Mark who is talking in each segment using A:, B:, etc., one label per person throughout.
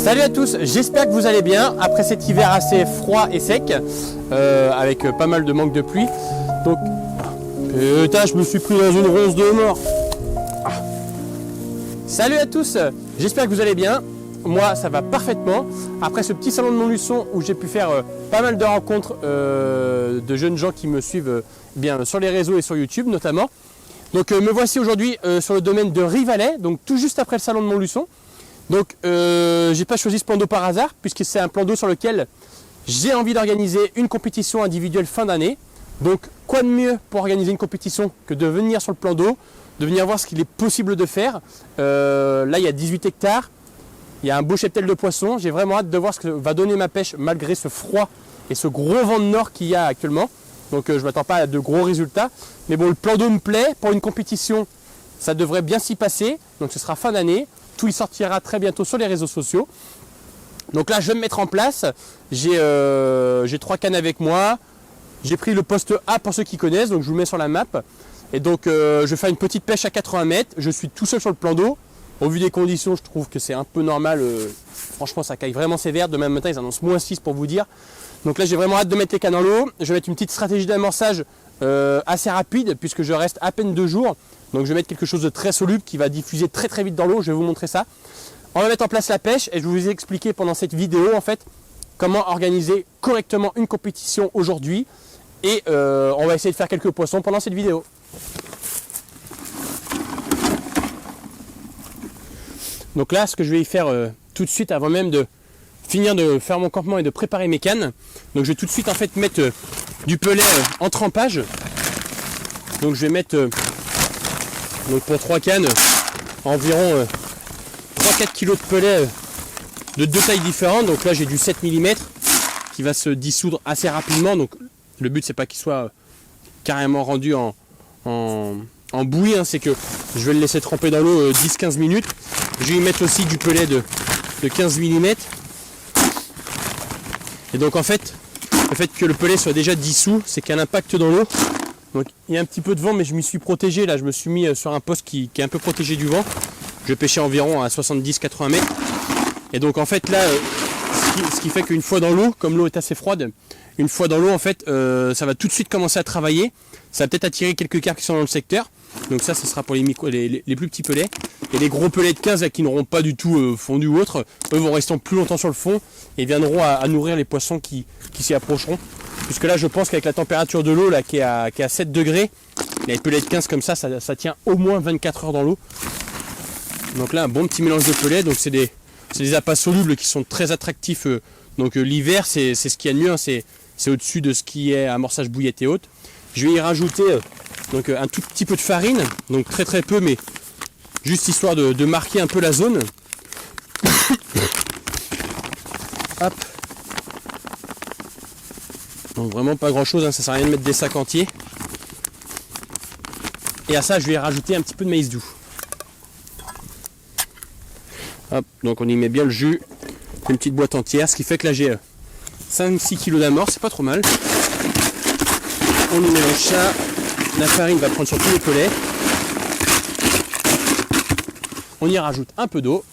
A: Salut à tous, j'espère que vous allez bien après cet hiver assez froid et sec avec pas mal de manque de pluie. Donc, putain, je me suis pris dans une ronce de mort. Salut à tous, j'espère que vous allez bien. Moi, ça va parfaitement. Après ce petit salon de Montluçon où j'ai pu faire pas mal de rencontres de jeunes gens qui me suivent bien sur les réseaux et sur YouTube notamment. Donc, me voici aujourd'hui sur le domaine de Rivalet, donc tout juste après le salon de Montluçon. Donc, j'ai pas choisi ce plan d'eau par hasard puisque c'est un plan d'eau sur lequel j'ai envie d'organiser une compétition individuelle fin d'année. Donc, quoi de mieux pour organiser une compétition que de venir sur le plan d'eau, de venir voir ce qu'il est possible de faire. Là, il y a 18 hectares. Il y a un beau cheptel de poissons. J'ai vraiment hâte de voir ce que va donner ma pêche malgré ce froid et ce gros vent de nord qu'il y a actuellement. Donc je ne m'attends pas à de gros résultats. Mais bon, le plan d'eau me plaît. Pour une compétition, ça devrait bien s'y passer. Donc ce sera fin d'année. Tout y sortira très bientôt sur les réseaux sociaux. Donc là, je vais me mettre en place. J'ai 3 cannes avec moi. J'ai pris le poste A pour ceux qui connaissent. Donc je vous mets sur la map. Et donc je vais faire une petite pêche à 80 mètres. Je suis tout seul sur le plan d'eau. Au vu des conditions, je trouve que c'est un peu normal. Franchement, ça caille vraiment sévère. Demain matin, ils annoncent -6 pour vous dire. Donc là, j'ai vraiment hâte de mettre les cannes dans l'eau. Je vais mettre une petite stratégie d'amorçage assez rapide puisque je reste à peine 2 jours. Donc je vais mettre quelque chose de très soluble qui va diffuser très très vite dans l'eau. Je vais vous montrer ça. On va mettre en place la pêche et je vous ai expliqué pendant cette vidéo en fait comment organiser correctement une compétition aujourd'hui. Et on va essayer de faire quelques poissons pendant cette vidéo. Donc là, ce que je vais y faire tout de suite, avant même de finir de faire mon campement et de préparer mes cannes, donc je vais tout de suite en fait mettre du pelet en trempage. Donc je vais mettre donc pour 3 cannes environ 3-4 kg de pelet de 2 tailles différentes. Donc là j'ai du 7 mm qui va se dissoudre assez rapidement. Donc le but c'est pas qu'il soit carrément rendu en bouillie, hein, c'est que je vais le laisser tremper dans l'eau 10-15 minutes. Je vais y mettre aussi du pelet de 15 mm. Et donc en fait, le fait que le pelet soit déjà dissous, c'est qu'il y a un impact dans l'eau. Donc il y a un petit peu de vent, mais je m'y suis protégé. Là, je me suis mis sur un poste qui est un peu protégé du vent. Je pêchais environ à 70-80 mètres. Et donc en fait là, ce qui fait qu'une fois dans l'eau, comme l'eau est assez froide, une fois dans l'eau, en fait, ça va tout de suite commencer à travailler. Ça va peut-être attirer quelques carpes qui sont dans le secteur. Donc ça, ce sera pour les plus petits pelets. Et les gros pelets de 15 là, qui n'auront pas du tout fondu ou autre, eux vont rester plus longtemps sur le fond et viendront à nourrir les poissons qui s'y approcheront. Puisque là, je pense qu'avec la température de l'eau là qui est à 7 degrés, les pelets de 15 comme ça tient au moins 24 heures dans l'eau. Donc là, un bon petit mélange de pelets. Donc c'est des appâts solubles qui sont très attractifs. Donc l'hiver, c'est ce qu'il y a de mieux. Hein, c'est au-dessus de ce qui est amorçage bouillette et haute. Je vais y rajouter donc un tout petit peu de farine, donc très très peu, mais juste histoire de marquer un peu la zone. Hop. Donc vraiment pas grand chose, hein, ça sert à rien de mettre des sacs entiers. Et à ça je vais y rajouter un petit peu de maïs doux. Hop, donc on y met bien le jus, une petite boîte entière, ce qui fait que là j'ai 5-6 kg d'amorce, c'est pas trop mal. On y mélange ça, la farine va prendre sur tous les pelets. On y rajoute un peu d'eau.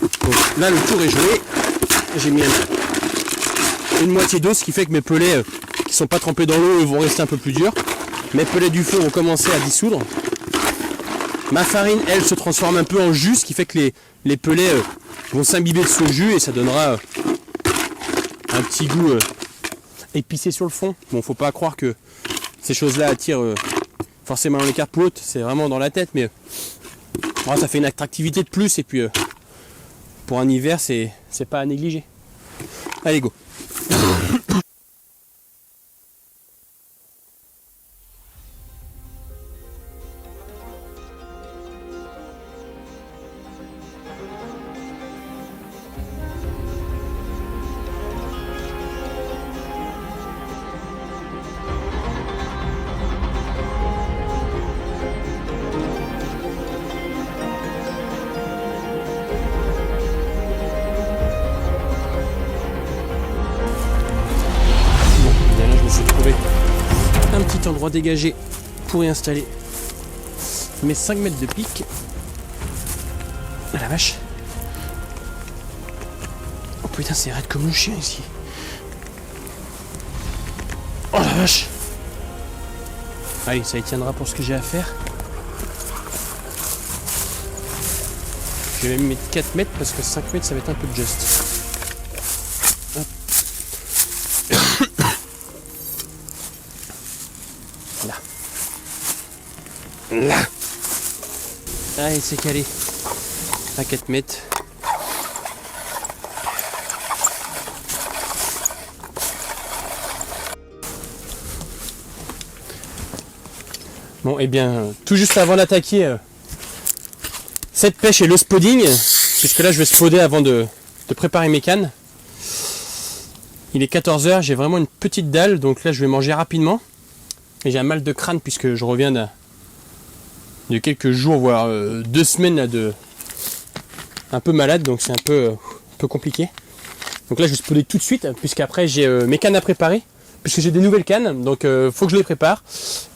A: Donc là le tour est joué. J'ai mis une moitié d'eau, ce qui fait que mes pelets qui sont pas trempés dans l'eau vont rester un peu plus durs. Mes pelets du fond vont commencer à dissoudre. Ma farine, elle, se transforme un peu en jus, ce qui fait que les pelets vont s'imbiber de ce jus et ça donnera un petit goût épicé sur le fond. Bon, faut pas croire que ces choses-là attirent forcément les carpes hautes, c'est vraiment dans la tête, mais ça fait une attractivité de plus et puis pour un hiver, c'est pas à négliger. Allez, go. Un petit endroit dégagé pour y installer mes 5 mètres de pic. Ah la vache. putain, c'est raide comme le chien ici. Oh la vache. Allez, ça y tiendra pour ce que j'ai à faire. Je vais même mettre 4 mètres parce que 5 mètres ça va être un peu juste. Hop. Là. Là. Allez, c'est calé. À 4 mètres. Bon, et bien, tout juste avant d'attaquer cette pêche et le spodding, puisque là je vais spoder avant de préparer mes cannes. Il est 14 h, j'ai vraiment une petite dalle, donc là je vais manger rapidement. Et j'ai un mal de crâne puisque je reviens de quelques jours, voire 2 semaines là, un peu malade, donc c'est un peu compliqué. Donc là je vais spoder tout de suite, puisqu'après j'ai mes cannes à préparer. Puisque j'ai des nouvelles cannes, donc faut que je les prépare.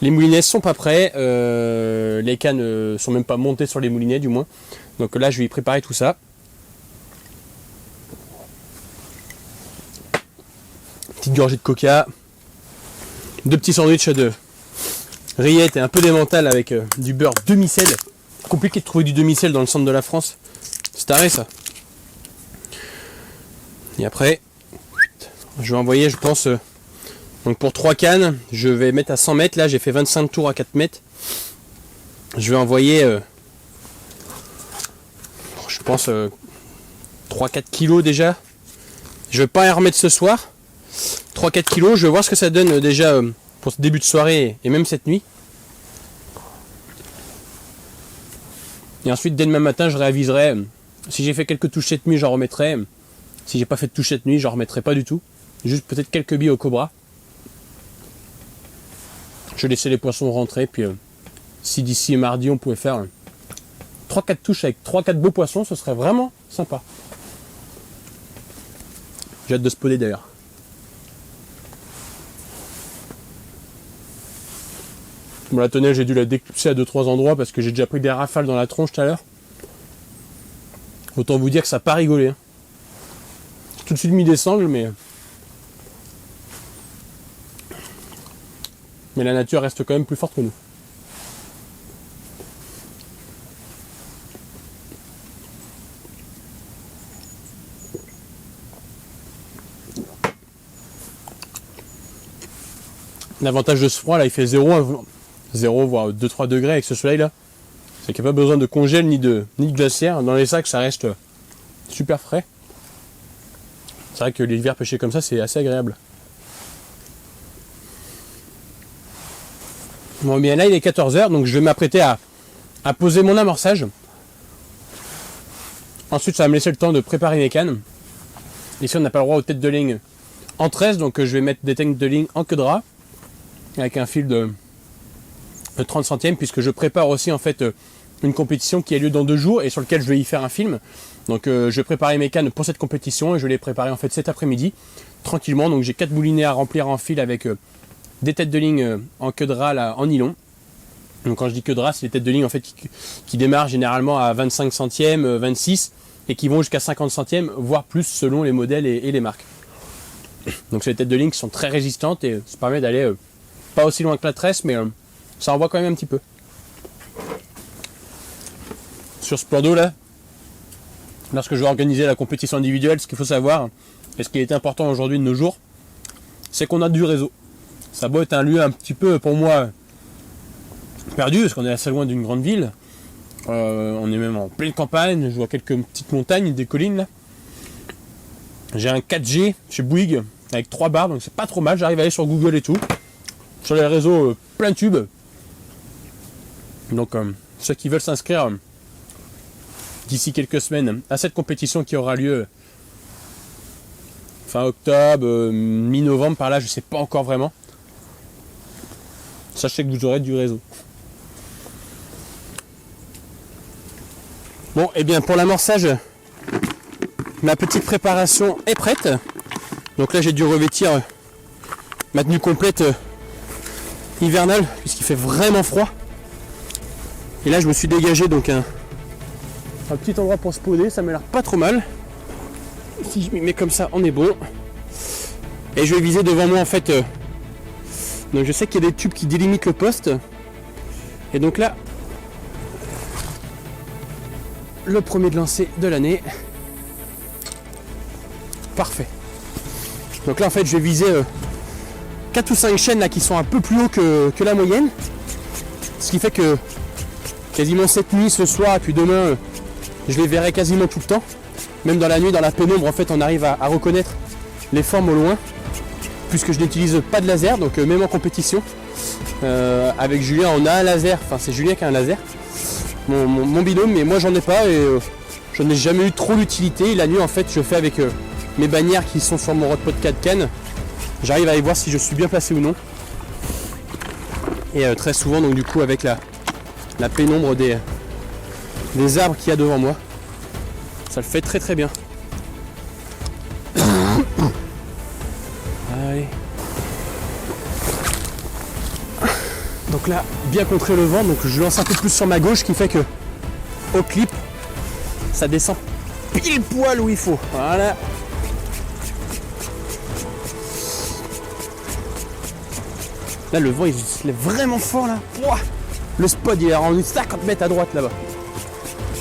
A: Les moulinets sont pas prêts, les cannes sont même pas montées sur les moulinets du moins. Donc là je vais y préparer tout ça. Petite gorgée de coca, 2 petits sandwichs de rillettes et un peu d'emmental avec du beurre demi-sel. Compliqué de trouver du demi-sel dans le centre de la France. C'est taré ça. Et après, je vais envoyer, je pense... donc pour 3 cannes, je vais mettre à 100 mètres. Là, j'ai fait 25 tours à 4 mètres. Je vais envoyer, je pense, 3-4 kilos déjà. Je vais pas y remettre ce soir. 3-4 kilos, je vais voir ce que ça donne déjà pour ce début de soirée et même cette nuit. Et ensuite, dès demain matin, je réaviserai. Si j'ai fait quelques touches cette nuit, j'en remettrai. Si j'ai pas fait de touche cette nuit, j'en remettrai pas du tout. Juste peut-être quelques billes au cobra. Je vais laisser les poissons rentrer, puis si d'ici mardi on pouvait faire 3-4 touches avec 3-4 beaux poissons, ce serait vraiment sympa. J'ai hâte de spoder d'ailleurs. Bon, la tonnelle, j'ai dû la déclipser à 2-3 endroits parce que j'ai déjà pris des rafales dans la tronche tout à l'heure. Autant vous dire que ça n'a pas rigolé. Hein. J'ai tout de suite mis des sangles, mais la nature reste quand même plus forte que nous. L'avantage de ce froid là, il fait 0 voire 2-3 degrés avec ce soleil là. C'est qu'il n'y a pas besoin de congèle ni de glacière. Dans les sacs ça reste super frais. C'est vrai que l'hiver pêcher comme ça c'est assez agréable. Bon bien là il est 14 h, donc je vais m'apprêter à poser mon amorçage. Ensuite ça va me laisser le temps de préparer mes cannes. Ici on n'a pas le droit aux têtes de ligne en 13, donc je vais mettre des têtes de ligne en queue de rat avec un fil de 30 centièmes, puisque je prépare aussi en fait une compétition qui a lieu dans 2 jours et sur lequel je vais y faire un film. Donc je vais préparer mes cannes pour cette compétition et je vais les préparer en fait cet après-midi tranquillement. Donc j'ai 4 moulinets à remplir en fil avec des têtes de ligne en queue de rat là, en nylon. Donc quand je dis queue de rat, c'est les têtes de ligne en fait qui démarrent généralement à 25 centièmes, 26 et qui vont jusqu'à 50 centièmes, voire plus selon les modèles et les marques. Donc c'est des têtes de ligne qui sont très résistantes et ça permet d'aller pas aussi loin que la tresse, mais ça envoie quand même un petit peu. Sur ce plan d'eau là, lorsque je vais organiser la compétition individuelle, ce qu'il faut savoir, et ce qui est important aujourd'hui de nos jours, c'est qu'on a du réseau. Ça doit être un lieu un petit peu, pour moi, perdu, parce qu'on est assez loin d'une grande ville. On est même en pleine campagne, je vois quelques petites montagnes, des collines là. J'ai un 4G chez Bouygues, avec 3 barres, donc c'est pas trop mal, j'arrive à aller sur Google et tout. Sur les réseaux plein tube. Donc ceux qui veulent s'inscrire d'ici quelques semaines à cette compétition qui aura lieu fin octobre, mi-novembre par là, je sais pas encore vraiment. Sachez que vous aurez du réseau. Bon, et bien pour l'amorçage, ma petite préparation est prête. Donc là j'ai dû revêtir ma tenue complète hivernale puisqu'il fait vraiment froid. Et là je me suis dégagé donc un petit endroit pour spoder, ça m'a l'air pas trop mal. si je m'y mets comme ça, on est bon. Et je vais viser devant moi en fait. Donc je sais qu'il y a des tubes qui délimitent le poste. Et donc là, le premier de lancer de l'année. Parfait. Donc là en fait je vais viser 4 ou 5 chaînes là qui sont un peu plus haut que la moyenne. Ce qui fait que quasiment cette nuit, ce soir et puis demain, je les verrai quasiment tout le temps. Même dans la nuit, dans la pénombre, en fait on arrive à reconnaître les formes au loin. Puisque je n'utilise pas de laser, donc même en compétition. Avec Julien on a un laser, enfin c'est Julien qui a un laser. Mon binôme, mais moi j'en ai pas et je n'ai jamais eu trop l'utilité. La nuit en fait je fais avec mes bannières qui sont sur mon Rodpod 4 cannes. J'arrive à y voir si je suis bien placé ou non. Et très souvent donc du coup avec la pénombre des arbres qu'il y a devant moi. Ça le fait très très bien. Allez. Donc là, bien contrer le vent, donc je lance un peu plus sur ma gauche, qui fait que au clip, ça descend pile poil où il faut. Voilà. Là, le vent, il se lève vraiment fort là. Ouah, le spot, il est rendu 50 mètres à droite là-bas.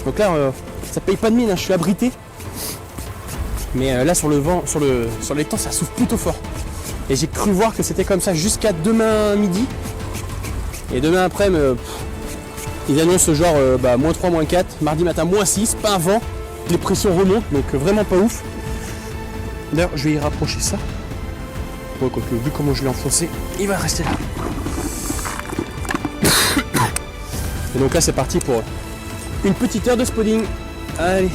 A: Donc là, ça paye pas de mine, hein, je suis abrité. Mais là, sur le vent, sur l'étang, ça souffle plutôt fort. Et j'ai cru voir que c'était comme ça jusqu'à demain midi. Et demain après, ils annoncent genre moins 3, moins 4, mardi matin moins 6, pas un vent, les pressions remontent, donc vraiment pas ouf. D'ailleurs, je vais y rapprocher ça. Ouais, quoique, vu comment je l'ai enfoncé, il va rester là. Et donc là, c'est parti pour une petite heure de spotting. Allez.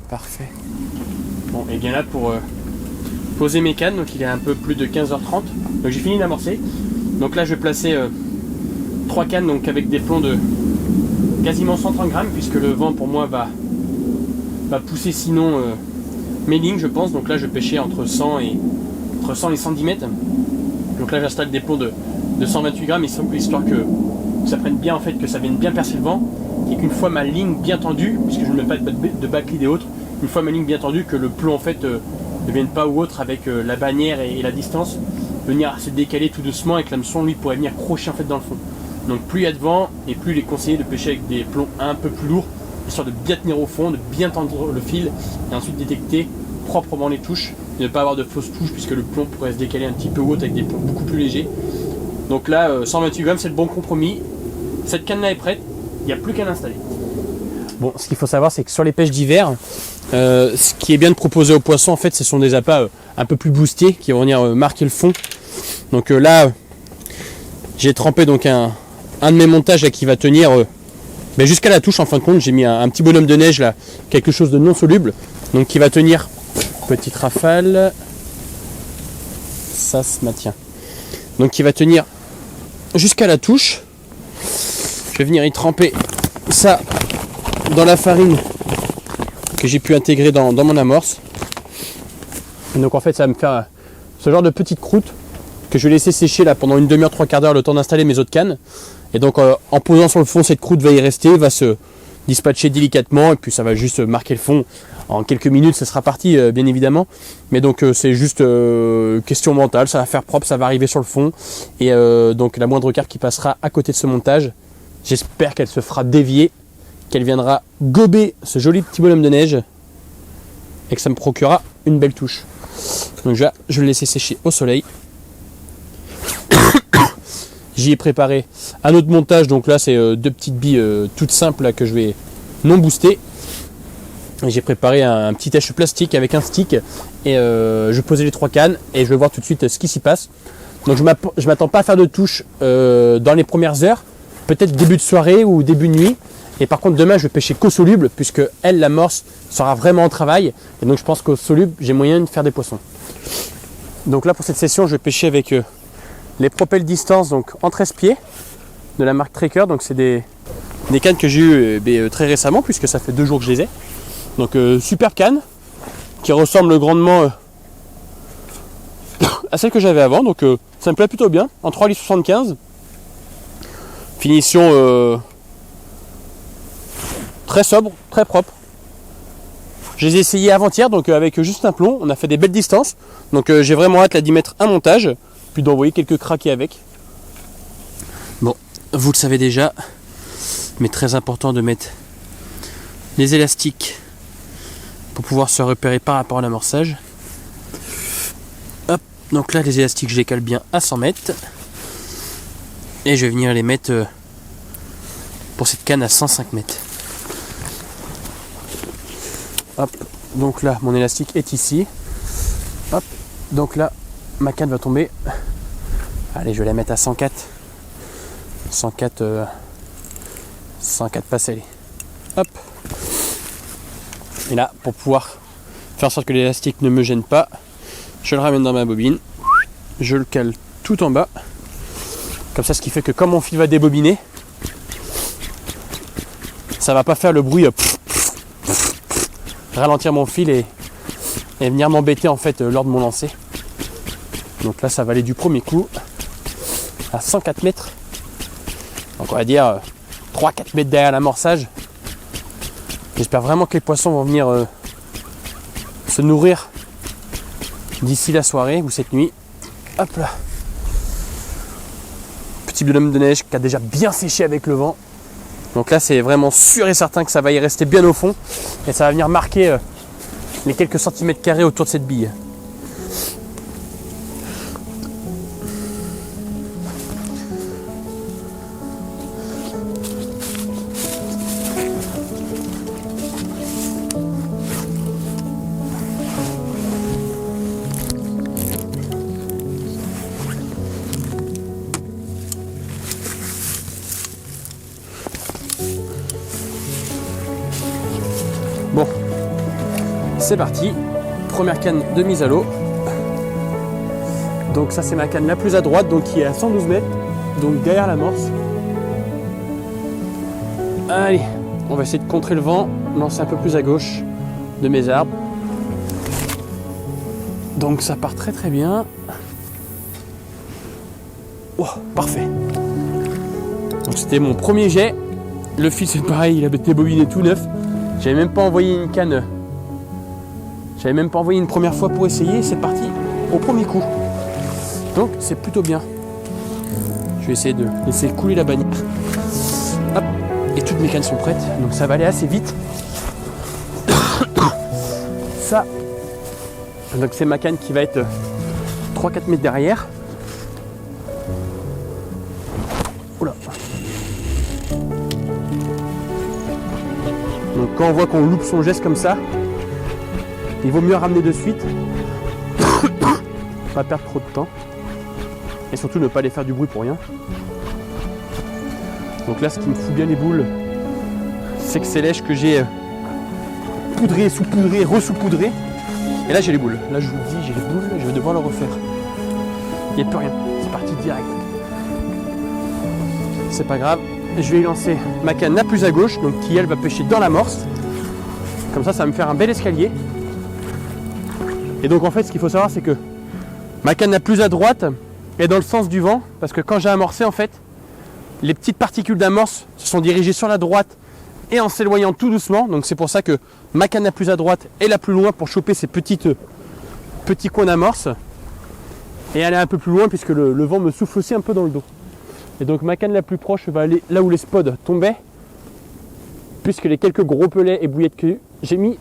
A: Parfait. Bon, et bien là pour poser mes cannes, donc il est un peu plus de 15h30. Donc j'ai fini d'amorcer. Donc là je vais placer 3 cannes donc avec des plombs de quasiment 130 grammes puisque le vent pour moi va pousser sinon mes lignes je pense. Donc là je vais pêcher entre 100 et 110 mètres. Donc là j'installe des plombs de 128 grammes histoire que ça prenne bien en fait, que ça vienne bien percer le vent. Et qu'une fois ma ligne bien tendue, puisque je ne mets pas de backlead et autres, une fois ma ligne bien tendue, que le plomb en fait ne vienne pas ou autre avec la bannière et la distance, venir se décaler tout doucement et que l'hameçon lui pourrait venir crocher en fait dans le fond. Donc plus il y a de vent et plus il est conseillé de pêcher avec des plombs un peu plus lourds, histoire de bien tenir au fond, de bien tendre le fil et ensuite détecter proprement les touches, et ne pas avoir de fausses touches puisque le plomb pourrait se décaler un petit peu ou autre avec des plombs beaucoup plus légers. Donc là 128 grammes c'est le bon compromis, cette canne là est prête. Il n'y a plus qu'à l'installer. Bon, ce qu'il faut savoir, c'est que sur les pêches d'hiver, ce qui est bien de proposer aux poissons, en fait, ce sont des appâts un peu plus boostés qui vont venir marquer le fond. Donc là, j'ai trempé donc un de mes montages là, qui va tenir jusqu'à la touche. En fin de compte, j'ai mis un petit bonhomme de neige là, quelque chose de non soluble, donc qui va tenir. Petite rafale, ça se maintient. Donc qui va tenir jusqu'à la touche. Je vais venir y tremper ça dans la farine que j'ai pu intégrer dans mon amorce. Et donc en fait ça va me faire ce genre de petite croûte que je vais laisser sécher là pendant une demi-heure, 3/4 d'heure le temps d'installer mes autres cannes. Et donc en posant sur le fond, cette croûte va y rester, va se dispatcher délicatement et puis ça va juste marquer le fond. En quelques minutes ça sera parti bien évidemment. Mais donc c'est juste question mentale, ça va faire propre, ça va arriver sur le fond. Et donc la moindre carte qui passera à côté de ce montage, j'espère qu'elle se fera dévier, qu'elle viendra gober ce joli petit bonhomme de neige et que ça me procurera une belle touche. Donc je vais le laisser sécher au soleil. J'y ai préparé un autre montage, donc là c'est 2 petites billes toutes simples là, que je vais non booster. J'ai préparé un petit tèche plastique avec un stick et je vais poser les 3 cannes et je vais voir tout de suite ce qui s'y passe. Donc je m'attends pas à faire de touche dans les premières heures. Peut-être début de soirée ou début de nuit. Et par contre demain je vais pêcher qu'au soluble puisque elle, l'amorce, sera vraiment en travail. Et donc je pense qu'au soluble j'ai moyen de faire des poissons. Donc là pour cette session je vais pêcher avec les Propel Distance donc en 13 pieds de la marque Tracker. Donc c'est des cannes que j'ai eues très récemment puisque ça fait 2 jours que je les ai. Donc superbe canne qui ressemble grandement à celle que j'avais avant. Donc ça me plaît plutôt bien en 3,75 litres. Finition très sobre, très propre. Je les ai essayés avant-hier, donc avec juste un plomb, on a fait des belles distances. Donc j'ai vraiment hâte là d'y mettre un montage, puis d'envoyer quelques craquets avec. Bon, vous le savez déjà, mais très important de mettre les élastiques pour pouvoir se repérer par rapport à l'amorçage. Hop, donc là les élastiques je les cale bien à 100 mètres. Et je vais venir les mettre pour cette canne à 105 mètres. Hop, donc là mon élastique est ici. Hop, donc là ma canne va tomber. Allez, je vais la mettre à 104. 104 passes, allez. Hop. Et là, pour pouvoir faire en sorte que l'élastique ne me gêne pas, je le ramène dans ma bobine. Je le cale tout en bas. Comme ça, ce qui fait que quand mon fil va débobiner, ça va pas faire le bruit ralentir mon fil et venir m'embêter en fait lors de mon lancer. Donc là ça va aller du premier coup à 104 mètres. Donc on va dire 3-4 mètres derrière l'amorçage. J'espère vraiment que les poissons vont venir se nourrir d'ici la soirée ou cette nuit. Hop là. Petit bonhomme de neige qui a déjà bien séché avec le vent. Donc là c'est vraiment sûr et certain que ça va y rester bien au fond et ça va venir marquer les quelques centimètres carrés autour de cette bille. Bon, c'est parti. Première canne de mise à l'eau. Donc ça c'est ma canne la plus à droite, donc qui est à 112 mètres, donc derrière l'amorce. Allez, on va essayer de contrer le vent, lancer un peu plus à gauche de mes arbres. Donc ça part très très bien. Oh, parfait. Donc c'était mon premier jet. Le fil c'est pareil, il a été bobiné tout neuf. J'avais même pas envoyé une canne. J'avais même pas envoyé une première fois pour essayer. C'est parti au premier coup. Donc c'est plutôt bien. Je vais essayer de laisser couler la bannière. Hop. Et toutes mes cannes sont prêtes. Donc ça va aller assez vite. Ça. Donc c'est ma canne qui va être 3-4 mètres derrière. Oula. Donc quand on voit qu'on loupe son geste comme ça, il vaut mieux ramener de suite. Pas perdre trop de temps. Et surtout ne pas aller faire du bruit pour rien. Donc là ce qui me fout bien les boules, c'est que c'est lèche que j'ai poudré, saupoudré, resaupoudré. Et là j'ai les boules. Là je vous le dis, j'ai les boules, je vais devoir le refaire. Il n'y a plus rien. C'est parti direct. C'est pas grave. Je vais y lancer ma canne la plus à gauche, donc qui elle va pêcher dans l'amorce. Comme ça va me faire un bel escalier. Et donc en fait ce qu'il faut savoir c'est que ma canne la plus à droite est dans le sens du vent, parce que quand j'ai amorcé en fait, les petites particules d'amorce se sont dirigées sur la droite et en s'éloignant tout doucement. Donc c'est pour ça que ma canne la plus à droite est la plus loin pour choper ces petits coins d'amorce. Et aller un peu plus loin puisque le vent me souffle aussi un peu dans le dos. Et donc ma canne la plus proche va aller là où les spods tombaient, puisque les quelques gros pelets et bouillettes que j'ai mis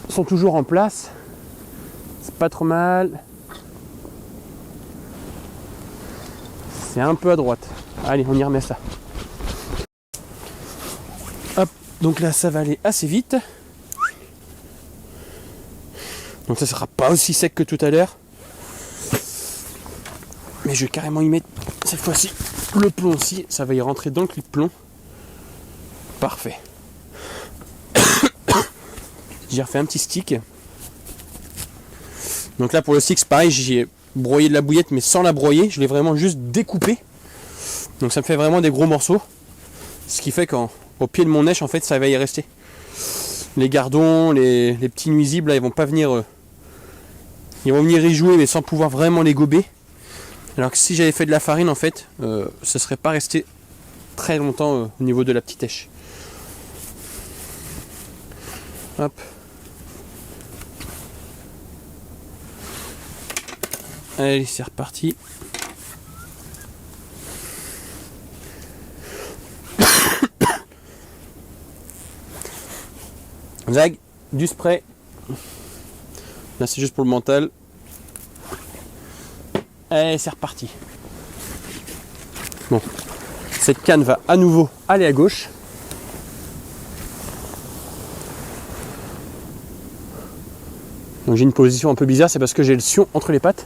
A: sont toujours en place. C'est pas trop mal. C'est un peu à droite. Allez, on y remet ça. Hop, donc là ça va aller assez vite. Donc ça sera pas aussi sec que tout à l'heure. Mais je vais carrément y mettre cette fois-ci le plomb aussi. Ça va y rentrer dans le clip plomb. Parfait. J'ai refait un petit stick. Donc là pour le stick c'est pareil, j'ai broyé de la bouillette mais sans la broyer. Je l'ai vraiment juste découpé. Donc ça me fait vraiment des gros morceaux. Ce qui fait qu'au pied de mon nèche en fait ça va y rester. Les gardons, les petits nuisibles là ils vont pas venir. Ils vont venir y jouer mais sans pouvoir vraiment les gober. Alors que si j'avais fait de la farine, en fait, ça serait pas resté très longtemps au niveau de la petite èche. Hop. Allez, c'est reparti. Zag, du spray. Là, c'est juste pour le mental. Allez, c'est reparti. Bon, cette canne va à nouveau aller à gauche. Donc j'ai une position un peu bizarre, c'est parce que j'ai le sion entre les pattes.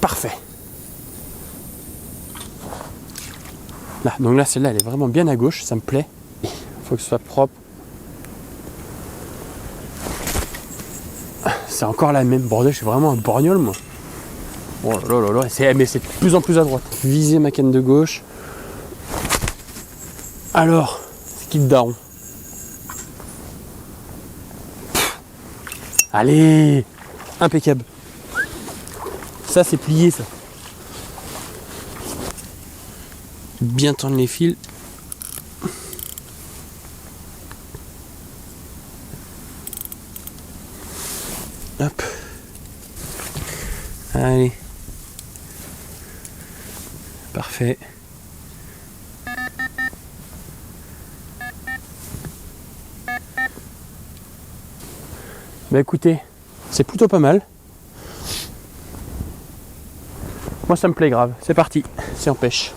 A: Parfait. Là, donc là, celle-là, elle est vraiment bien à gauche, ça me plaît. Il faut que ce soit propre. C'est encore la même. Bordel, je suis vraiment un borgnole, moi. Oh là là là là, mais c'est de plus en plus à droite. Viser ma canne de gauche. Alors, c'est qui le daron? Allez, impeccable. Ça, c'est plié, ça. Bien tendre les fils. Hop. Allez. Parfait. Bah écoutez, c'est plutôt pas mal. Moi ça me plaît grave. C'est parti, c'est en pêche.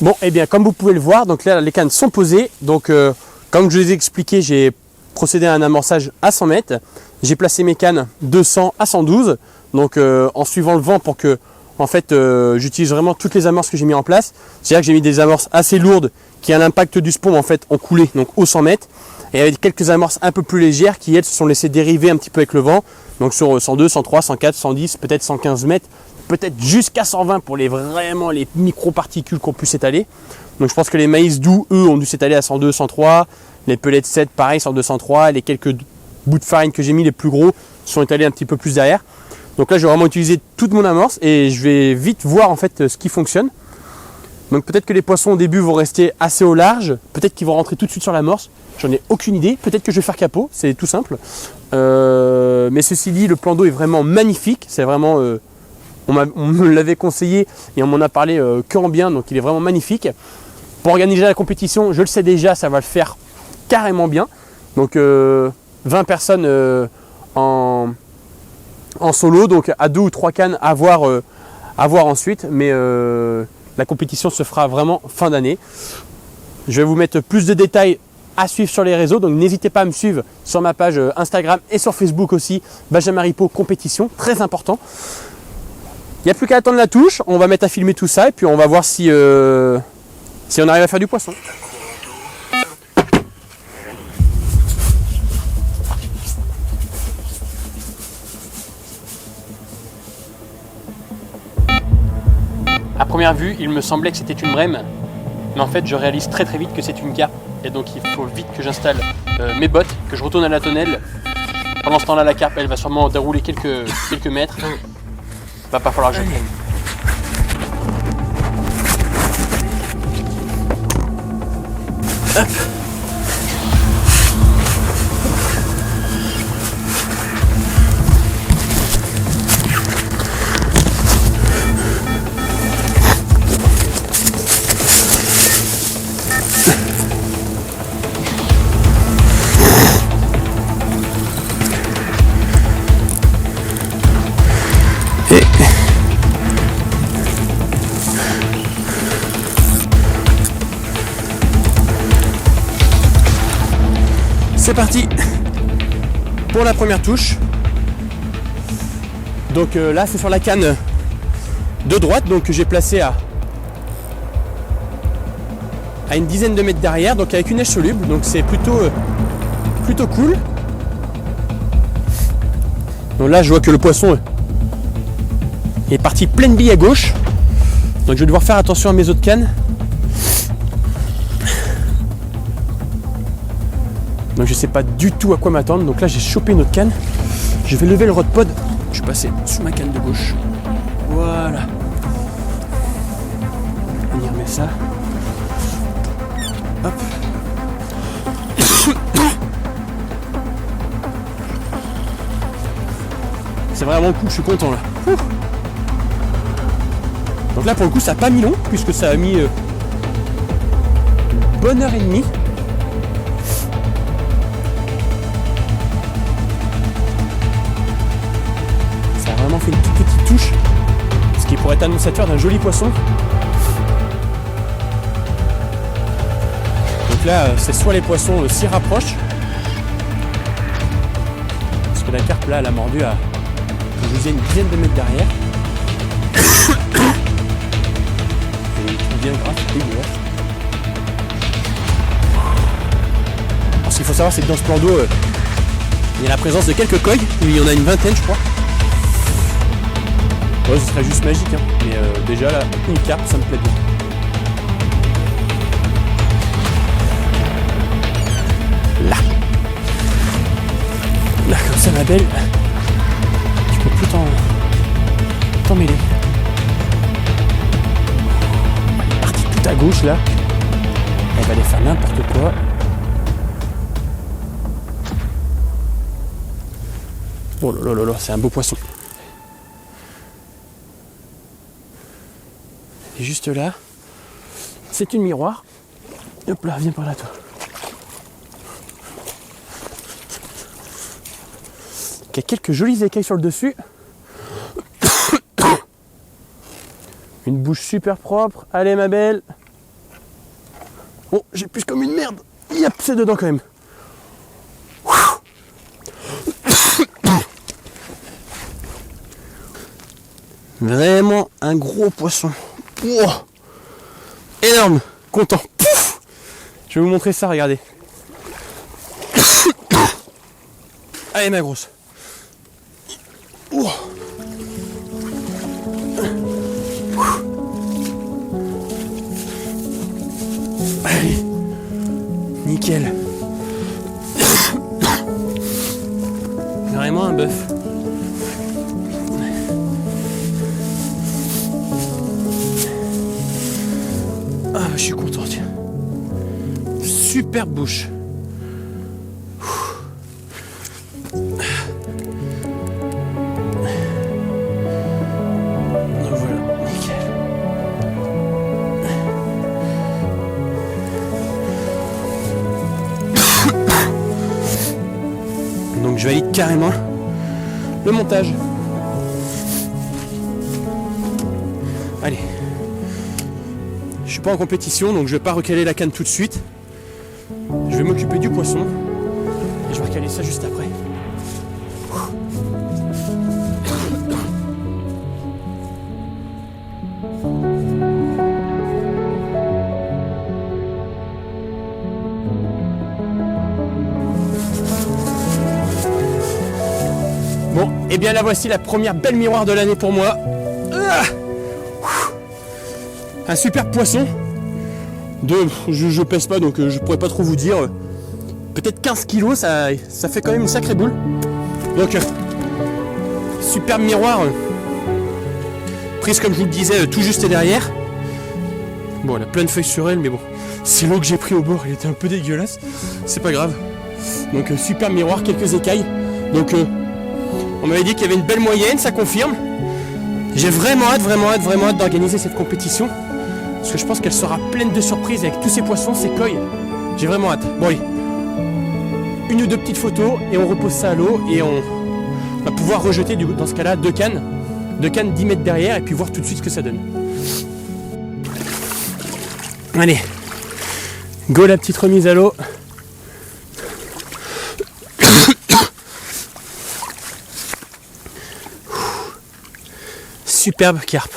A: Bon, et bien comme vous pouvez le voir, donc là les cannes sont posées. Donc comme je vous ai expliqué, j'ai procédé à un amorçage à 100 mètres. J'ai placé mes cannes de 100 à 112. Donc en suivant le vent pour que en fait j'utilise vraiment toutes les amorces que j'ai mis en place. C'est-à-dire que j'ai mis des amorces assez lourdes qui à l'impact du spawn en fait ont coulé donc au 100 mètres. Et avec quelques amorces un peu plus légères qui elles se sont laissées dériver un petit peu avec le vent. Donc sur 102, 103, 104, 110, peut-être 115 mètres. Peut-être jusqu'à 120 pour les micro-particules qu'on puisse s'étaler. Donc je pense que les maïs doux, eux, ont dû s'étaler à 102, 103. Les pellets 7, pareil, 102, 103. Les quelques bouts de farine que j'ai mis, les plus gros, sont étalés un petit peu plus derrière. Donc là, je vais vraiment utiliser toute mon amorce et je vais vite voir en fait ce qui fonctionne. Donc peut-être que les poissons au début vont rester assez au large. Peut-être qu'ils vont rentrer tout de suite sur l'amorce. J'en ai aucune idée. Peut-être que je vais faire capot, c'est tout simple. Mais ceci dit, le plan d'eau est vraiment magnifique. C'est vraiment... on me l'avait conseillé et on m'en a parlé qu'en bien, donc il est vraiment magnifique. Pour organiser la compétition, je le sais déjà, ça va le faire carrément bien. Donc 20 personnes en solo, donc à 2 ou 3 cannes à voir ensuite. Mais la compétition se fera vraiment fin d'année. Je vais vous mettre plus de détails à suivre sur les réseaux, donc n'hésitez pas à me suivre sur ma page Instagram et sur Facebook aussi, Benjamin Ripaud Compétition, très important. Il n'y a plus qu'à attendre la touche, on va mettre à filmer tout ça et puis on va voir si on arrive à faire du poisson. À première vue, il me semblait que c'était une brème, mais en fait je réalise très vite que c'est une carpe et donc il faut vite que j'installe mes bottes, que je retourne à la tonnelle. Pendant ce temps-là, la carpe elle va sûrement dérouler quelques mètres. Va pas falloir que je prenne. Hop. C'est parti pour la première touche. Donc là c'est sur la canne de droite, donc que j'ai placé à une dizaine de mètres derrière, donc avec une èche soluble, donc c'est plutôt cool. Donc là je vois que le poisson est parti pleine bille à gauche, donc je vais devoir faire attention à mes autres cannes. Donc je sais pas du tout à quoi m'attendre. Donc là j'ai chopé une autre canne. Je vais lever le rod pod. Je vais passer sous ma canne de gauche. Voilà. On y remet ça. Hop. C'est vraiment cool, je suis content là. Donc là pour le coup ça n'a pas mis long, puisque ça a mis une bonne heure et demie. Ça a vraiment fait une toute petite touche, ce qui pourrait être annonçateur d'un joli poisson. Donc là c'est soit les poissons s'y rapprochent, parce que la carpe là elle a mordu à, je vous ai une dizaine de mètres derrière. Et il bien grave, c'est dégueulasse. Alors ce qu'il faut savoir c'est que dans ce plan d'eau, il y a la présence de quelques coilles, il y en a une vingtaine je crois. Ouais, ce serait juste magique, hein. Mais déjà là, une carpe, ça me plaît bien. Là, comme ça ma belle, tu peux plus t'en mêler. Elle est partie tout à gauche là. Elle va aller faire n'importe quoi. Oh là là là, c'est un beau poisson. Et juste là, c'est une miroir. Hop là, viens par là toi. Qui a quelques jolies écailles sur le dessus. Une bouche super propre. Allez ma belle. Oh, j'ai plus comme une merde. Yep, c'est dedans quand même. Vraiment un gros poisson. Wow. Énorme. Content. Pouf. Je vais vous montrer ça, regardez. Allez ma grosse. Oh. Allez, nickel. Vraiment un bœuf. Ah, je suis content, tiens. Superbe bouche. Donc je valide carrément le montage. Allez. Je suis pas en compétition donc je vais pas recaler la canne tout de suite. Je vais m'occuper du poisson et je vais recaler ça juste après. Bon, et bien là voici la première belle miroir de l'année pour moi. Un super poisson. Je pèse pas donc je pourrais pas trop vous dire. Peut-être 15 kilos, ça fait quand même une sacrée boule. Donc, superbe miroir. Prise comme je vous le disais tout juste derrière. Bon, elle a plein de feuilles sur elle, mais bon. C'est l'eau que j'ai pris au bord, elle était un peu dégueulasse. C'est pas grave. Donc, superbe miroir, quelques écailles. Donc, on m'avait dit qu'il y avait une belle moyenne, ça confirme. J'ai vraiment hâte d'organiser cette compétition. Parce que je pense qu'elle sera pleine de surprises avec tous ces poissons, ces coilles. J'ai vraiment hâte. Bon allez, une ou deux petites photos et on repose ça à l'eau et on va pouvoir rejeter dans ce cas-là deux cannes 10 mètres derrière et puis voir tout de suite ce que ça donne. Allez, go la petite remise à l'eau. Superbe carpe.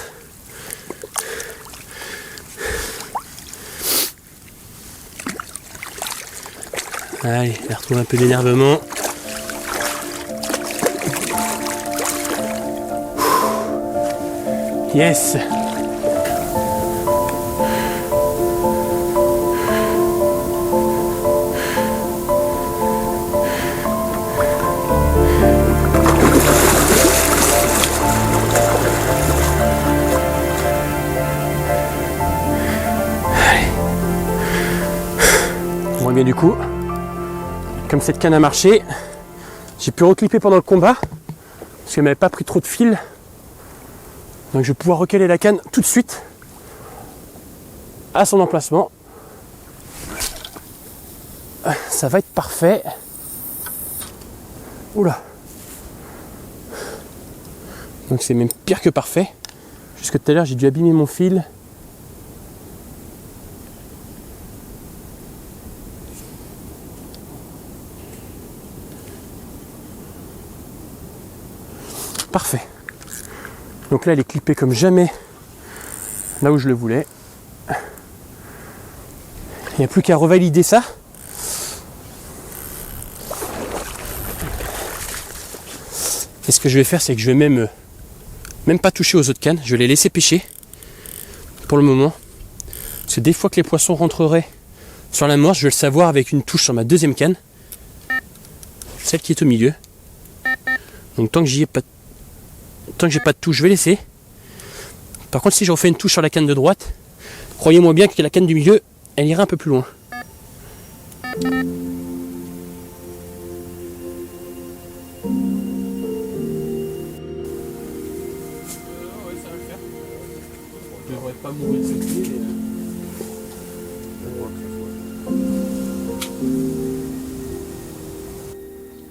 A: Allez, elle retrouve un peu d'énervement. Yes. mais du coup, comme cette canne a marché, j'ai pu reclipper pendant le combat, parce qu'elle m'avait pas pris trop de fil. Donc je vais pouvoir recaler la canne tout de suite à son emplacement. Ça va être parfait. Oula. Donc c'est même pire que parfait. Jusque tout à l'heure j'ai dû abîmer mon fil. Parfait. Donc là elle est clippée comme jamais là où je le voulais. Il n'y a plus qu'à revalider ça. Et ce que je vais faire, c'est que je vais même pas toucher aux autres cannes. Je vais les laisser pêcher pour le moment. Parce que des fois que les poissons rentreraient sur la morse, je vais le savoir avec une touche sur ma deuxième canne. Celle qui est au milieu. Donc tant que j'ai pas de touche, je vais laisser. Par contre, si je refais une touche sur la canne de droite, croyez-moi bien que la canne du milieu, elle ira un peu plus loin. Je devrais pas mourir de cette clé.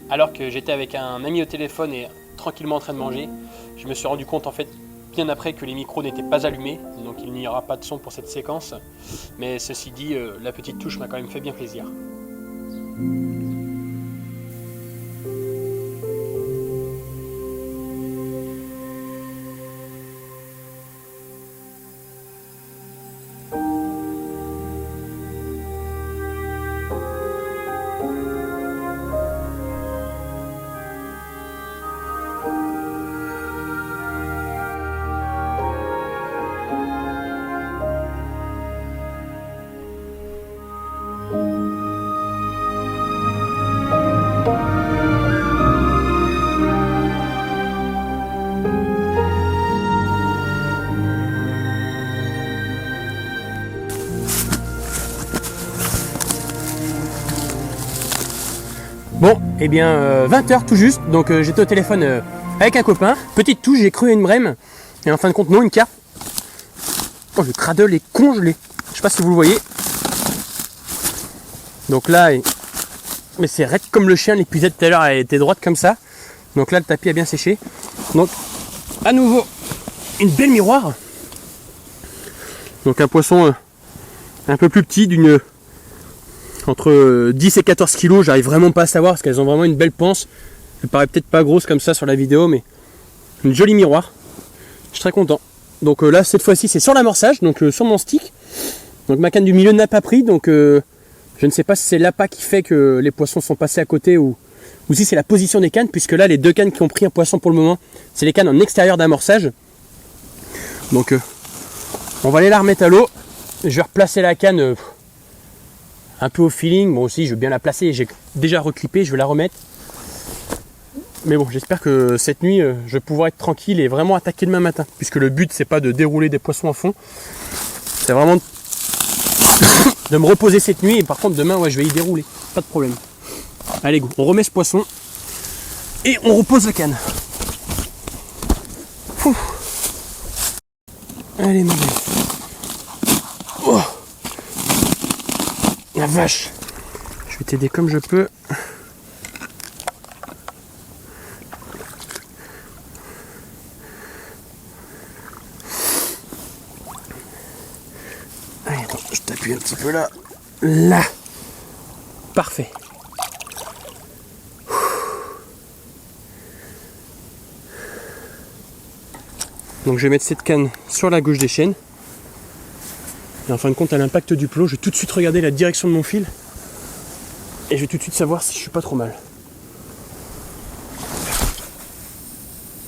A: Alors que j'étais avec un ami au téléphone et tranquillement en train de manger, je me suis rendu compte en fait bien après que les micros n'étaient pas allumés, donc il n'y aura pas de son pour cette séquence. Mais ceci dit, la petite touche m'a quand même fait bien plaisir. Bon, et bien 20h tout juste, donc j'étais au téléphone avec un copain. Petite touche, j'ai cru à une brème, et en fin de compte non, une carpe. Oh, le cradle est congelé, je sais pas si vous le voyez. Donc là, mais c'est raide comme le chien, l'épuisette tout à l'heure elle était droite comme ça. Donc là le tapis a bien séché. Donc à nouveau, une belle miroir. Donc un poisson un peu plus petit, d'une entre 10 et 14 kilos, j'arrive vraiment pas à savoir parce qu'elles ont vraiment une belle panse. Elle paraît peut-être pas grosse comme ça sur la vidéo, mais une jolie miroir. Je suis très content. Donc là, cette fois-ci, c'est sur l'amorçage, donc sur mon stick. Donc ma canne du milieu n'a pas pris, donc je ne sais pas si c'est l'appât qui fait que les poissons sont passés à côté ou si c'est la position des cannes, puisque là, les deux cannes qui ont pris un poisson pour le moment, c'est les cannes en extérieur d'amorçage. Donc on va aller la remettre à l'eau. Je vais replacer la canne un peu au feeling. Bon aussi, je vais bien la placer. J'ai déjà reclippé, je vais la remettre. Mais bon, j'espère que cette nuit, je vais pouvoir être tranquille et vraiment attaquer demain matin. Puisque le but, c'est pas de dérouler des poissons à fond. C'est vraiment de me reposer cette nuit. Et par contre, demain, ouais, je vais y dérouler. Pas de problème. Allez, go, on remet ce poisson. Et on repose la canne. Ouh. Allez, ma belle. Oh. La vache. Je vais t'aider comme je peux. Allez, attends, je t'appuie un petit peu là. Là. Parfait. Donc je vais mettre cette canne sur la gauche des chaînes. Et en fin de compte, à l'impact du plot, je vais tout de suite regarder la direction de mon fil. Et je vais tout de suite savoir si je suis pas trop mal.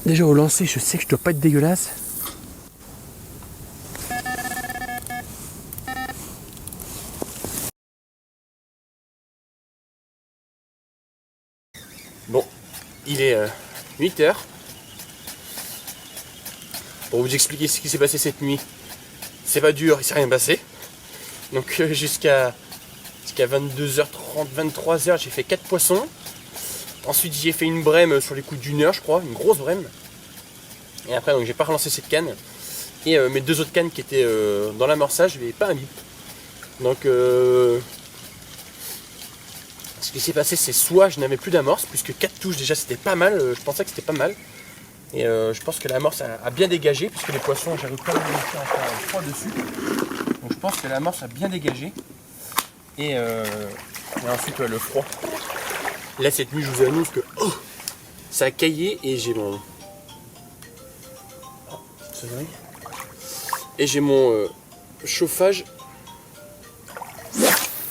A: Déjà au lancer, je sais que je dois pas être dégueulasse. Bon, il est 8h. Pour vous expliquer ce qui s'est passé cette nuit, c'est pas dur, il s'est rien passé. Donc jusqu'à Jusqu'à 22h30, 23h, j'ai fait 4 poissons. Ensuite, j'ai fait une brème sur les coups d'1 heure, je crois, une grosse brème. Et après, donc j'ai pas relancé cette canne. Et mes 2 autres cannes qui étaient dans l'amorçage, je les ai pas mis. Donc, ce qui s'est passé, c'est soit je n'avais plus d'amorce, puisque 4 touches déjà c'était pas mal, je pensais que c'était pas mal. Et je pense que l'amorce a bien dégagé, puisque les poissons, j'arrive pas à les mettre encore froid dessus. Donc je pense que l'amorce a bien dégagé. Et ensuite le froid. Là cette nuit je vous annonce que ça a caillé et j'ai mon... Et j'ai mon chauffage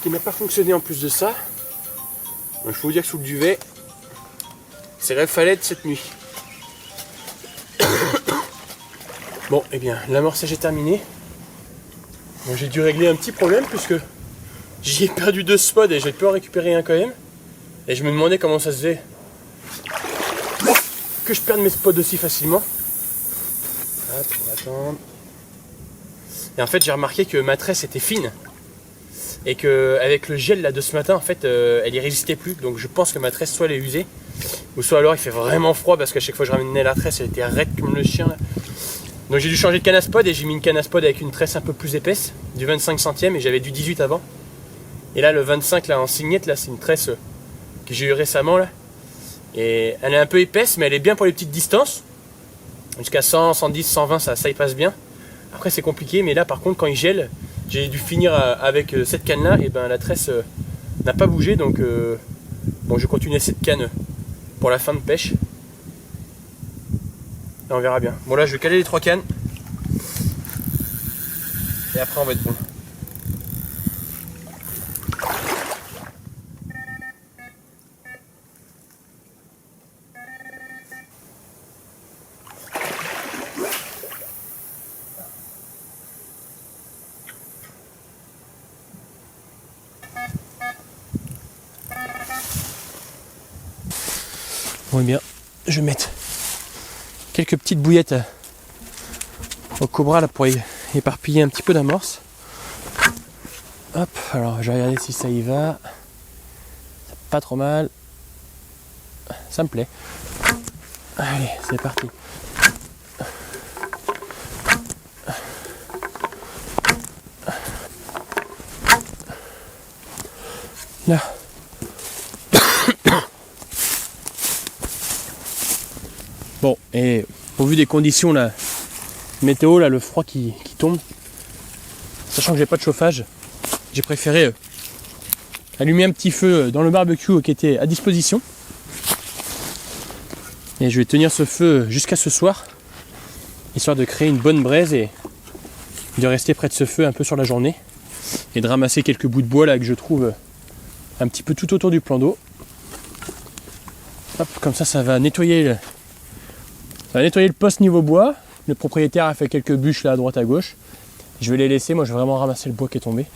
A: qui n'a pas fonctionné en plus de ça. Donc, je peux vous dire que sous le duvet, c'est Rafalette cette nuit. Bon, et bien, l'amorçage est terminé. Donc, j'ai dû régler un petit problème puisque j'y ai perdu 2 spots et j'ai pu en récupérer un quand même. Et je me demandais comment ça se faisait que je perde mes spots aussi facilement. Hop, on va attendre. Et en fait, j'ai remarqué que ma tresse était fine. Et qu'avec le gel là de ce matin, en fait, elle y résistait plus. Donc je pense que ma tresse, soit elle est usée, ou soit alors il fait vraiment froid parce qu'à chaque fois que je ramenais la tresse, elle était raide comme le chien là. Donc j'ai dû changer de canne à spod et j'ai mis une canne à spod avec une tresse un peu plus épaisse, du 25 centièmes, et j'avais du 18 avant. Et là, le 25 là en signette, là, c'est une tresse que j'ai eu récemment là. Et elle est un peu épaisse, mais elle est bien pour les petites distances. Jusqu'à 100, 110, 120, ça y passe bien. Après c'est compliqué, mais là par contre quand il gèle, j'ai dû finir avec cette canne là, et ben la tresse n'a pas bougé, donc bon, je vais continuer cette canne pour la fin de pêche. Et on verra bien. Bon là je vais caler les 3 cannes. Et après on va être bon. Bon, eh bien, je vais mettre quelques petites bouillettes au cobra là pour éparpiller un petit peu d'amorce. Hop, alors je vais regarder si ça y va. Pas trop mal. Ça me plaît. Allez, c'est parti. Là. Bon, et au vu des conditions là, météo, là, le froid qui tombe, sachant que j'ai pas de chauffage, j'ai préféré allumer un petit feu dans le barbecue qui était à disposition. Et je vais tenir ce feu jusqu'à ce soir, histoire de créer une bonne braise et de rester près de ce feu un peu sur la journée. Et de ramasser quelques bouts de bois là que je trouve un petit peu tout autour du plan d'eau. Hop, comme ça va nettoyer le poste niveau bois. Le propriétaire a fait quelques bûches là à droite à gauche. Je vais les laisser, moi je vais vraiment ramasser le bois qui est tombé.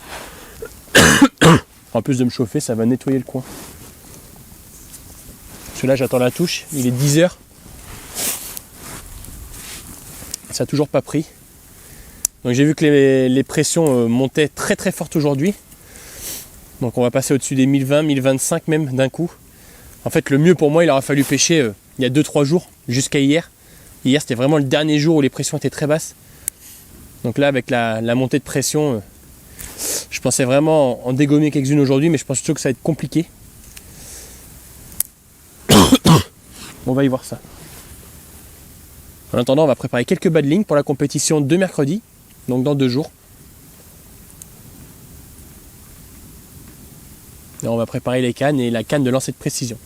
A: En plus de me chauffer, ça va nettoyer le coin. Parce que là j'attends la touche, il est 10h. Ça n'a toujours pas pris. Donc j'ai vu que les pressions montaient très très fortes aujourd'hui. Donc on va passer au-dessus des 1020, 1025 même d'un coup. En fait le mieux pour moi, il aura fallu pêcher il y a 2-3 jours jusqu'à hier. Hier c'était vraiment le dernier jour où les pressions étaient très basses. Donc là avec la montée de pression, je pensais vraiment en dégommer quelques-unes aujourd'hui, mais je pense surtout que ça va être compliqué. On va y voir ça. En attendant, on va préparer quelques bas de ligne pour la compétition de mercredi, donc dans 2 jours. Et on va préparer les cannes et la canne de lancer de précision.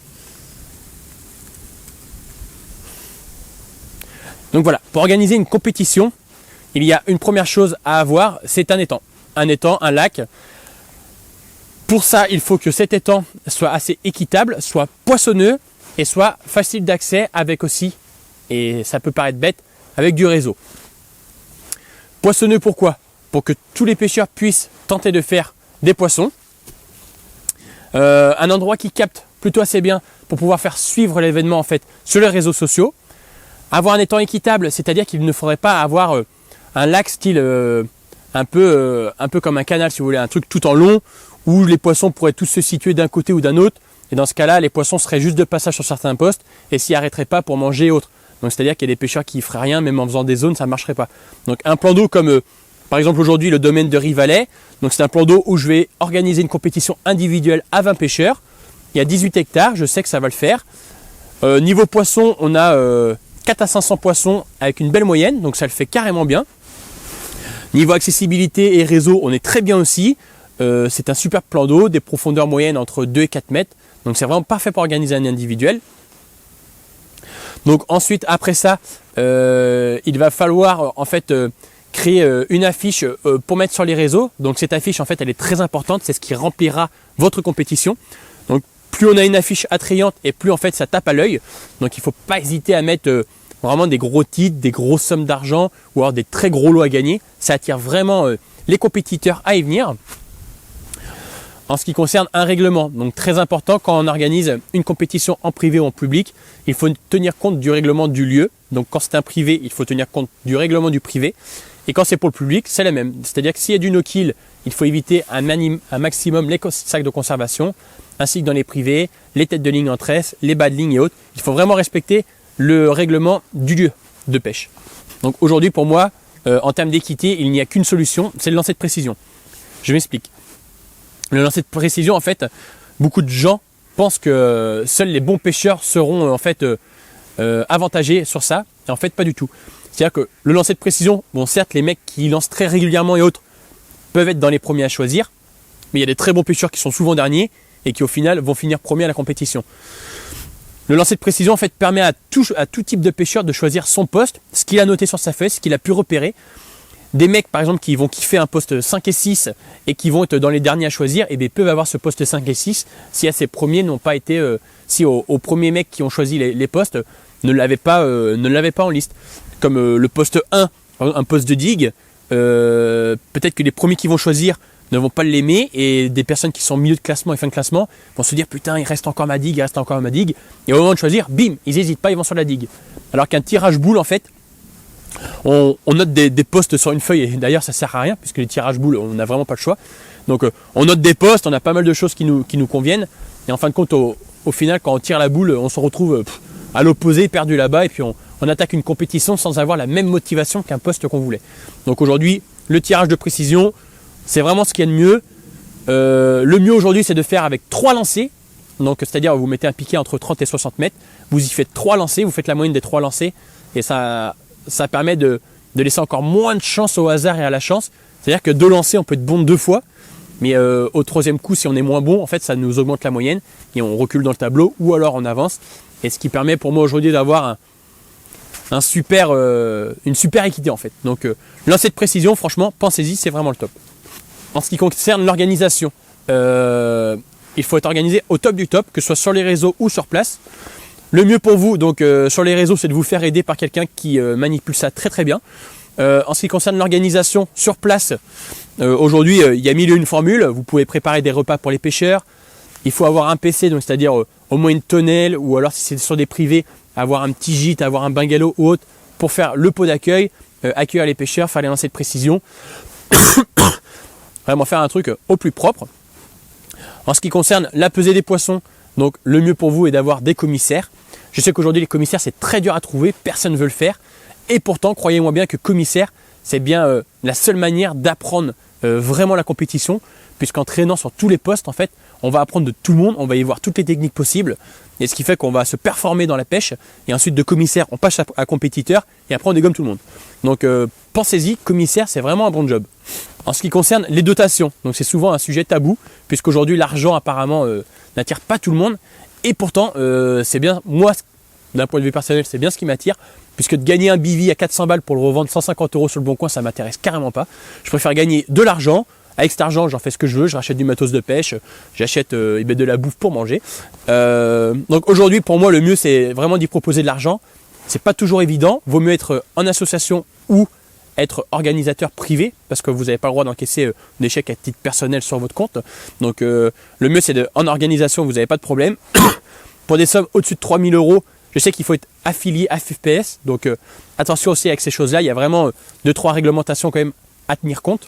A: Donc voilà, pour organiser une compétition, il y a une première chose à avoir, c'est un étang. Un étang, un lac. Pour ça, il faut que cet étang soit assez équitable, soit poissonneux et soit facile d'accès avec aussi, et ça peut paraître bête, avec du réseau. Poissonneux pourquoi ? Pour que tous les pêcheurs puissent tenter de faire des poissons. Un endroit qui capte plutôt assez bien pour pouvoir faire suivre l'événement en fait sur les réseaux sociaux. Avoir un étang équitable, c'est-à-dire qu'il ne faudrait pas avoir un lac style un peu comme un canal si vous voulez, un truc tout en long où les poissons pourraient tous se situer d'un côté ou d'un autre. Et dans ce cas-là, les poissons seraient juste de passage sur certains postes et s'y arrêteraient pas pour manger et autres. Donc c'est-à-dire qu'il y a des pêcheurs qui ne feraient rien, même en faisant des zones, ça ne marcherait pas. Donc un plan d'eau comme par exemple aujourd'hui le domaine de Rivalet, donc c'est un plan d'eau où je vais organiser une compétition individuelle à 20 pêcheurs. Il y a 18 hectares, je sais que ça va le faire. Niveau poisson, on a 4 à 500 poissons avec une belle moyenne, donc ça le fait carrément bien. Niveau accessibilité et réseau, on est très bien aussi. C'est un super plan d'eau, des profondeurs moyennes entre 2 et 4 mètres. Donc c'est vraiment parfait pour organiser un individuel. Donc ensuite, après ça, il va falloir en fait créer une affiche pour mettre sur les réseaux. Donc cette affiche, en fait, elle est très importante. C'est ce qui remplira votre compétition. Donc plus on a une affiche attrayante et plus en fait ça tape à l'œil. Donc il ne faut pas hésiter à mettre vraiment des gros titres, des grosses sommes d'argent ou alors des très gros lots à gagner. Ça attire vraiment les compétiteurs à y venir. En ce qui concerne un règlement, donc très important quand on organise une compétition en privé ou en public, il faut tenir compte du règlement du lieu. Donc quand c'est un privé, il faut tenir compte du règlement du privé. Et quand c'est pour le public, c'est la même. C'est-à-dire que s'il y a du no-kill, il faut éviter un maximum les sacs de conservation, ainsi que dans les privés, les têtes de ligne en tresse, les bas de ligne et autres. Il faut vraiment respecter le règlement du lieu de pêche. Donc aujourd'hui pour moi, en termes d'équité, il n'y a qu'une solution, c'est le lancer de précision. Je m'explique. Le lancer de précision, en fait, beaucoup de gens pensent que seuls les bons pêcheurs seront en fait avantagés sur ça. Et en fait, pas du tout. C'est-à-dire que le lancer de précision, bon, certes, les mecs qui lancent très régulièrement et autres peuvent être dans les premiers à choisir, mais il y a des très bons pêcheurs qui sont souvent derniers et qui au final vont finir premiers à la compétition. Le lancer de précision, en fait, permet à tout type de pêcheur de choisir son poste, ce qu'il a noté sur sa feuille, ce qu'il a pu repérer. Des mecs par exemple qui vont kiffer un poste 5 et 6 et qui vont être dans les derniers à choisir, et bien peuvent avoir ce poste 5 et 6 si à ces premiers n'ont pas été, si aux premiers mecs qui ont choisi les postes ne l'avaient pas en liste. Comme le poste 1, un poste de digue, peut-être que les premiers qui vont choisir ne vont pas l'aimer et des personnes qui sont milieu de classement et fin de classement vont se dire putain il reste encore ma digue, et au moment de choisir, bim, ils n'hésitent pas, ils vont sur la digue. Alors qu'un tirage boule en fait, on note des postes sur une feuille et d'ailleurs ça sert à rien puisque les tirages boules on n'a vraiment pas le choix. Donc on note des postes, on a pas mal de choses qui nous conviennent et en fin de compte au final quand on tire la boule on se retrouve à l'opposé, perdu là-bas et puis on attaque une compétition sans avoir la même motivation qu'un poste qu'on voulait. Donc aujourd'hui le tirage de précision c'est vraiment ce qu'il y a de mieux. Le mieux aujourd'hui c'est de faire avec 3 lancers. Donc c'est-à-dire vous mettez un piquet entre 30 et 60 mètres, vous y faites 3 lancers, vous faites la moyenne des 3 lancers et ça permet de laisser encore moins de chance au hasard et à la chance. C'est-à-dire que 2 lancers, on peut être bon 2 fois, mais au 3e coup, si on est moins bon, en fait, ça nous augmente la moyenne et on recule dans le tableau ou alors on avance. Et ce qui permet pour moi aujourd'hui d'avoir une super équité en fait. Donc lancer de précision, franchement, pensez-y, c'est vraiment le top. En ce qui concerne l'organisation, il faut être organisé au top du top, que ce soit sur les réseaux ou sur place. Le mieux pour vous, donc sur les réseaux, c'est de vous faire aider par quelqu'un qui manipule ça très très bien. En ce qui concerne l'organisation sur place, aujourd'hui il y a 1001 formules. Vous pouvez préparer des repas pour les pêcheurs. Il faut avoir un PC, donc c'est-à-dire au moins une tonnelle, ou alors si c'est sur des privés, avoir un petit gîte, avoir un bungalow ou autre pour faire le pot d'accueil, accueillir les pêcheurs, faire les lancers de précision. Vraiment faire un truc au plus propre. En ce qui concerne la pesée des poissons, donc le mieux pour vous est d'avoir des commissaires. Je sais qu'aujourd'hui les commissaires c'est très dur à trouver, personne ne veut le faire. Et pourtant, croyez-moi bien que commissaire, c'est bien la seule manière d'apprendre vraiment la compétition, puisqu'en traînant sur tous les postes, en fait, on va apprendre de tout le monde, on va y voir toutes les techniques possibles, et ce qui fait qu'on va se performer dans la pêche, et ensuite de commissaire, on passe à compétiteur, et après on dégomme tout le monde. Donc pensez-y, commissaire, c'est vraiment un bon job. En ce qui concerne les dotations, donc c'est souvent un sujet tabou, puisqu'aujourd'hui l'argent apparemment n'attire pas tout le monde, et pourtant c'est bien, moi d'un point de vue personnel, c'est bien ce qui m'attire, puisque de gagner un bivy à 400 balles pour le revendre 150 € sur le bon coin, ça m'intéresse carrément pas. Je préfère gagner de l'argent. Avec cet argent, j'en fais ce que je veux, je rachète du matos de pêche, j'achète de la bouffe pour manger. Donc aujourd'hui, pour moi, le mieux, c'est vraiment d'y proposer de l'argent. C'est pas toujours évident. Vaut mieux être en association ou être organisateur privé, parce que vous n'avez pas le droit d'encaisser des chèques à titre personnel sur votre compte. Donc le mieux, c'est en organisation, vous n'avez pas de problème. Pour des sommes au-dessus de 3000 €, je sais qu'il faut être affilié à FFPS. Donc attention aussi avec ces choses-là, il y a vraiment 2-3 réglementations quand même à tenir compte.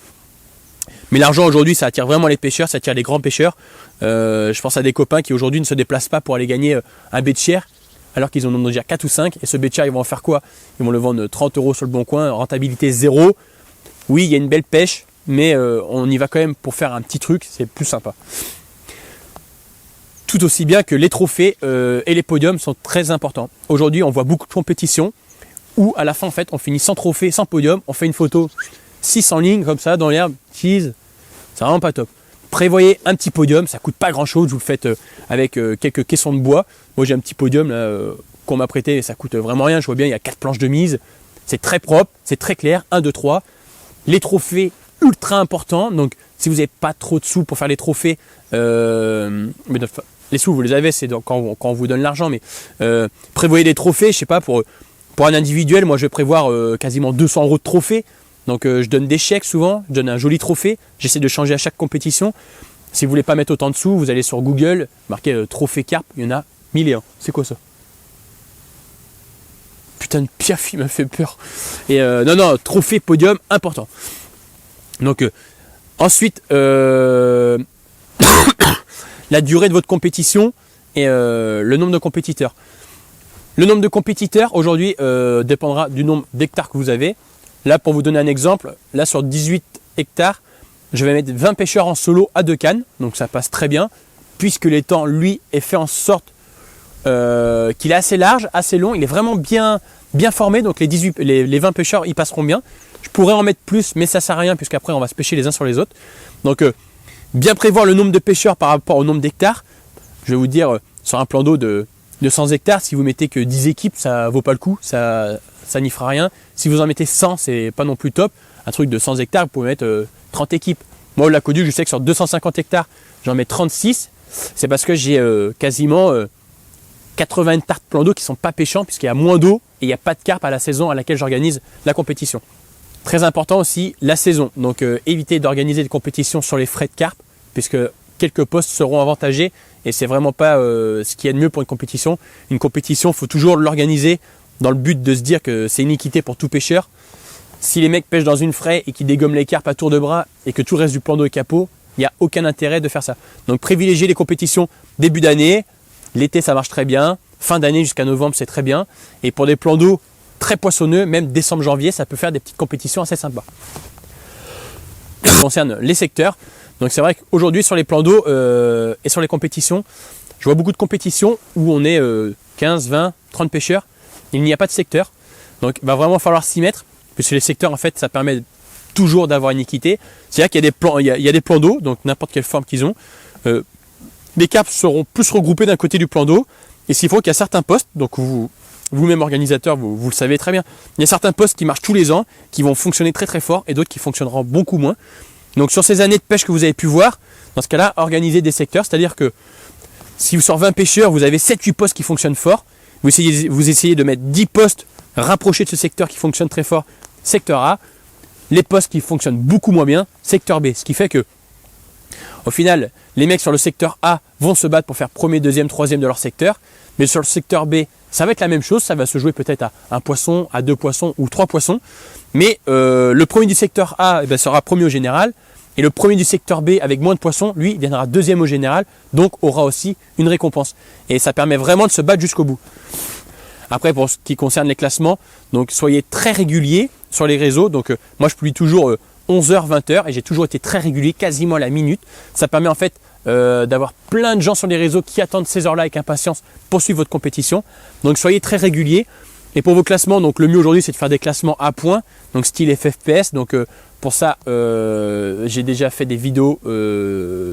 A: Mais l'argent aujourd'hui, ça attire vraiment les pêcheurs, ça attire les grands pêcheurs. Je pense à des copains qui aujourd'hui ne se déplacent pas pour aller gagner un bet cher, alors qu'ils en ont déjà 4 ou 5. Et ce bet cher, ils vont en faire quoi? Ils vont le vendre 30 € sur le bon coin, rentabilité 0. Oui, il y a une belle pêche, mais on y va quand même pour faire un petit truc, c'est plus sympa. Tout aussi bien que les trophées et les podiums sont très importants. Aujourd'hui, on voit beaucoup de compétitions où à la fin, en fait, on finit sans trophée, sans podium, on fait une photo 6 en ligne comme ça dans l'herbe, tease, c'est vraiment pas top. Prévoyez un petit podium, ça coûte pas grand chose, vous le faites avec quelques caissons de bois. Moi j'ai un petit podium là, qu'on m'a prêté, ça coûte vraiment rien, je vois bien il y a 4 planches de mise, c'est très propre, c'est très clair, 1, 2, 3. Les trophées ultra importants, donc si vous n'avez pas trop de sous pour faire les trophées, mais les sous vous les avez, c'est quand on vous donne l'argent, mais prévoyez des trophées, je sais pas, pour un individuel, moi je vais prévoir quasiment 200 € de trophées. Donc je donne des chèques souvent, je donne un joli trophée, j'essaie de changer à chaque compétition. Si vous voulez pas mettre autant de sous, vous allez sur Google, marquez trophée carpe, il y en a 1001. C'est quoi ça? Putain de piaf, il m'a fait peur. Et non, trophée podium important. Donc ensuite, la durée de votre compétition et le nombre de compétiteurs. Le nombre de compétiteurs aujourd'hui dépendra du nombre d'hectares que vous avez. Là, pour vous donner un exemple, là sur 18 hectares, je vais mettre 20 pêcheurs en solo à 2 cannes, donc ça passe très bien, puisque l'étang, lui, est fait en sorte qu'il est assez large, assez long, il est vraiment bien formé, donc les 20 pêcheurs, ils passeront bien. Je pourrais en mettre plus, mais ça ne sert à rien, puisqu'après, on va se pêcher les uns sur les autres. Donc, bien prévoir le nombre de pêcheurs par rapport au nombre d'hectares. Je vais vous dire, sur un plan d'eau de 100 hectares, si vous mettez que 10 équipes, ça ne vaut pas le coup, ça n'y fera rien. Si vous en mettez 100, c'est pas non plus top. Un truc de 100 hectares, vous pouvez mettre 30 équipes. Moi, au Lac-au-Duc, je sais que sur 250 hectares, j'en mets 36. C'est parce que j'ai quasiment 80 hectares de plans d'eau qui ne sont pas pêchants, puisqu'il y a moins d'eau et il n'y a pas de carpe à la saison à laquelle j'organise la compétition. Très important aussi, la saison. Donc, évitez d'organiser des compétitions sur les frais de carpe, puisque quelques postes seront avantagés et c'est vraiment pas ce qu'il y a de mieux pour une compétition. Une compétition, il faut toujours l'organiser dans le but de se dire que c'est une équité pour tout pêcheur. Si les mecs pêchent dans une fraie et qu'ils dégomment les carpes à tour de bras et que tout le reste du plan d'eau est capot, il n'y a aucun intérêt de faire ça. Donc privilégiez les compétitions début d'année, l'été ça marche très bien, fin d'année jusqu'à novembre c'est très bien. Et pour des plans d'eau très poissonneux, même décembre-janvier, ça peut faire des petites compétitions assez sympas. En ce qui concerne les secteurs, donc c'est vrai qu'aujourd'hui sur les plans d'eau et sur les compétitions, je vois beaucoup de compétitions où on est 15, 20, 30 pêcheurs. Il n'y a pas de secteur, donc il va vraiment falloir s'y mettre, puisque les secteurs, en fait, ça permet toujours d'avoir une équité. C'est-à-dire qu'il y a des plans d'eau, donc n'importe quelle forme qu'ils ont. Les carpes seront plus regroupées d'un côté du plan d'eau, et s'il faut qu'il y a certains postes, donc vous-même organisateur, vous le savez très bien, il y a certains postes qui marchent tous les ans, qui vont fonctionner très très fort, et d'autres qui fonctionneront beaucoup moins. Donc sur ces années de pêche que vous avez pu voir, dans ce cas-là, organisez des secteurs, c'est-à-dire que si sur 20 pêcheurs, vous avez 7-8 postes qui fonctionnent fort, vous essayez de mettre 10 postes rapprochés de ce secteur qui fonctionne très fort, secteur A, les postes qui fonctionnent beaucoup moins bien, secteur B. Ce qui fait que, au final, les mecs sur le secteur A vont se battre pour faire premier, deuxième, troisième de leur secteur, mais sur le secteur B, ça va être la même chose, ça va se jouer peut-être à un poisson, à 2 poissons ou 3 poissons, mais le premier du secteur A sera premier au général, et le premier du secteur B avec moins de poissons, lui, il viendra deuxième au général, donc aura aussi une récompense. Et ça permet vraiment de se battre jusqu'au bout. Après, pour ce qui concerne les classements, donc soyez très réguliers sur les réseaux. Donc moi, je publie toujours 11h, 20h, et j'ai toujours été très régulier, quasiment à la minute. Ça permet en fait d'avoir plein de gens sur les réseaux qui attendent ces heures-là avec impatience pour suivre votre compétition. Donc soyez très réguliers. Et pour vos classements, donc le mieux aujourd'hui, c'est de faire des classements à points, donc style FFPS. Donc pour ça, j'ai déjà fait des vidéos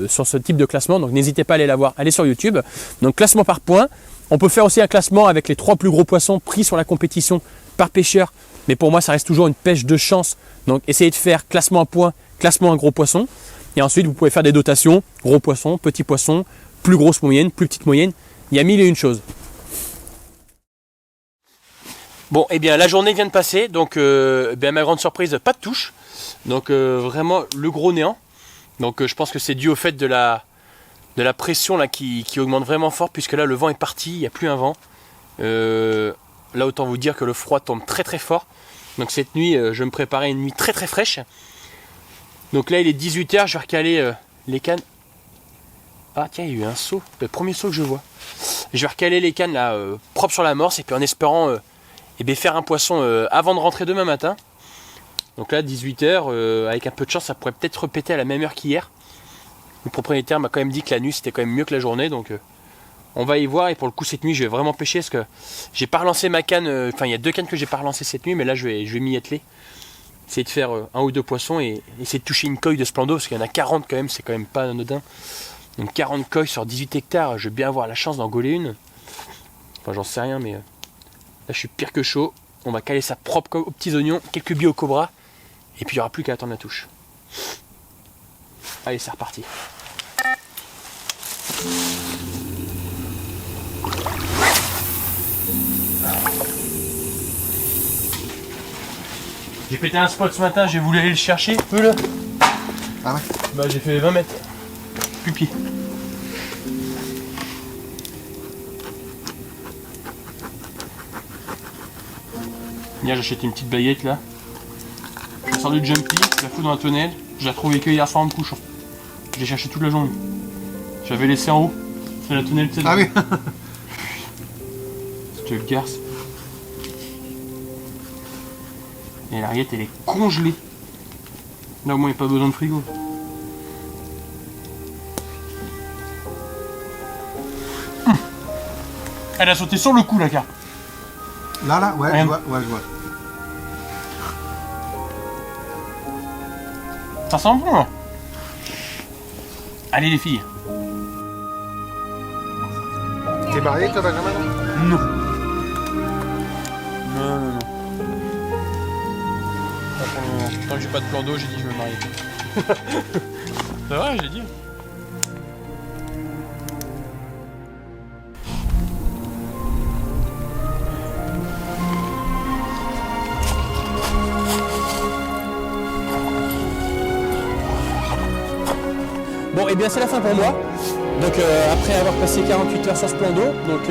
A: sur ce type de classement, donc n'hésitez pas à aller la voir, allez sur YouTube. Donc classement par points. On peut faire aussi un classement avec les 3 plus gros poissons pris sur la compétition par pêcheur, mais pour moi ça reste toujours une pêche de chance. Donc essayez de faire classement à points, classement à gros poisson, et ensuite vous pouvez faire des dotations, gros poisson, petit poisson, plus grosse moyenne, plus petite moyenne. Il y a 1000 et une choses. Bon, et bien la journée vient de passer, donc à ma grande surprise, pas de touche. Donc vraiment le gros néant. Donc je pense que c'est dû au fait de la pression là, qui augmente vraiment fort, puisque là le vent est parti, il n'y a plus un vent. Là autant vous dire que le froid tombe très très fort. Donc cette nuit je me préparais une nuit très très fraîche. Donc là il est 18 h, je vais recaler les cannes. Ah tiens, il y a eu un saut, le premier saut que je vois. Je vais recaler les cannes là propres sur l'amorce et puis en espérant faire un poisson avant de rentrer demain matin. Donc là 18 h, avec un peu de chance ça pourrait peut-être repéter à la même heure qu'hier. Le propriétaire m'a quand même dit que la nuit c'était quand même mieux que la journée, donc on va y voir. Et pour le coup cette nuit je vais vraiment pêcher parce que j'ai pas relancé ma canne, enfin il y a 2 cannes que j'ai pas relancées cette nuit, mais là je vais m'y atteler. Essayer de faire 1 ou 2 poissons et essayer de toucher une coille de ce plan d'eau parce qu'il y en a 40 quand même, c'est quand même pas anodin. Donc 40 coilles sur 18 hectares, je vais bien avoir la chance d'en gauler une. Enfin j'en sais rien, mais là je suis pire que chaud. On va caler ça propre aux petits oignons, quelques billes au cobra, et puis il n'y aura plus qu'à attendre la touche. Allez, c'est reparti. J'ai pété un spot ce matin, j'ai voulu aller le chercher. Eux là.
B: Ah ouais.
A: Bah j'ai fait 20 mètres. Plus pied. Hier j'ai acheté une petite baguette là. Je sors du jumpy, je la fous dans la tonnelle. Je la trouvais que hier soir en me couchant. Je l'ai cherché toute la journée. J'avais laissé en haut. C'est la tonnelle de cette.
B: Ah oui.
A: Je te le garce. Et l'arrière elle est congelée. Là au moins il n'y a pas besoin de frigo. Elle a sauté sur le coup la carte.
B: Là, ouais,
A: Rien.
B: je vois, ouais, je vois.
A: Ça sent bon là. Allez les filles.
B: T'es marié toi Benjamin là?
A: Non. Non. Pas pour le moment. Tant que j'ai pas de plan d'eau, j'ai dit je vais me marier. C'est vrai, j'ai dit. Bon, et bien c'est la fin pour moi. Donc après avoir passé 48 heures sur ce plan d'eau, donc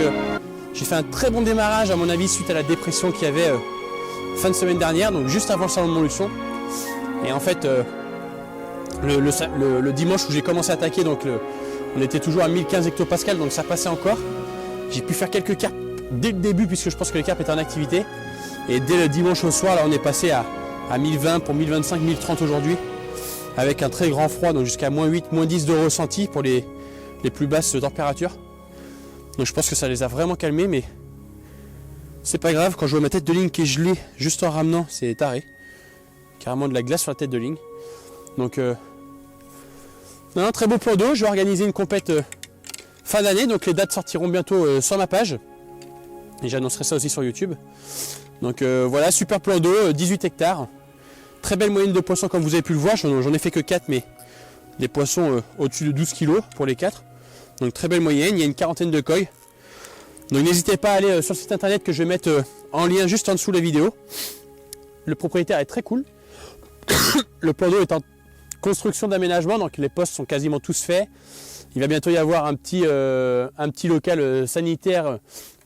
A: j'ai fait un très bon démarrage à mon avis suite à la dépression qu'il y avait fin de semaine dernière, donc juste avant le salon de Montluçon. Et en fait le dimanche où j'ai commencé à attaquer, donc on était toujours à 1015 hectopascales, donc ça passait encore. J'ai pu faire quelques carpes dès le début puisque je pense que les carpes étaient en activité. Et dès le dimanche au soir, là on est passé à 1020 pour 1025, 1030 aujourd'hui. Avec un très grand froid, donc jusqu'à -8, -10 de ressenti pour les plus basses températures. Donc je pense que ça les a vraiment calmés, mais c'est pas grave. Quand je vois ma tête de ligne qui est gelée juste en ramenant, c'est taré. Carrément de la glace sur la tête de ligne. Donc non, très beau plan d'eau. Je vais organiser une compète fin d'année, donc les dates sortiront bientôt sur ma page. Et j'annoncerai ça aussi sur YouTube. Donc voilà, super plan d'eau, 18 hectares. Très belle moyenne de poissons comme vous avez pu le voir, j'en ai fait que 4 mais des poissons au-dessus de 12 kg pour les 4. Donc très belle moyenne, il y a une quarantaine de coilles. Donc n'hésitez pas à aller sur le site internet que je vais mettre en lien juste en dessous de la vidéo. Le propriétaire est très cool. Le plan d'eau est en construction d'aménagement, donc les postes sont quasiment tous faits. Il va bientôt y avoir un petit local sanitaire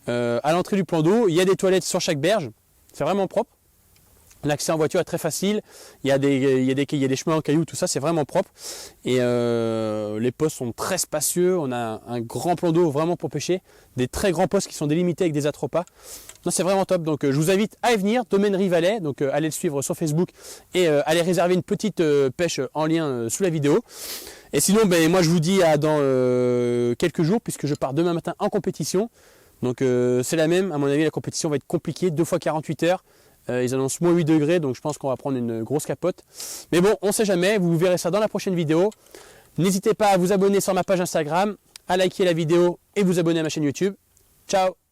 A: à l'entrée du plan d'eau. Il y a des toilettes sur chaque berge, c'est vraiment propre. L'accès en voiture est très facile, il y a des chemins en cailloux, tout ça c'est vraiment propre. Et les postes sont très spacieux, on a un grand plan d'eau vraiment pour pêcher, des très grands postes qui sont délimités avec des atropas. Non, c'est vraiment top, donc je vous invite à y venir, Domaine Rivalet, donc allez le suivre sur Facebook et allez réserver une petite pêche en lien sous la vidéo. Et sinon, ben, moi je vous dis à dans quelques jours puisque je pars demain matin en compétition. Donc c'est la même, à mon avis la compétition va être compliquée, 2 fois 48 heures. Ils annoncent -8 degrés, donc je pense qu'on va prendre une grosse capote. Mais bon, on ne sait jamais, vous verrez ça dans la prochaine vidéo. N'hésitez pas à vous abonner sur ma page Instagram, à liker la vidéo et vous abonner à ma chaîne YouTube. Ciao!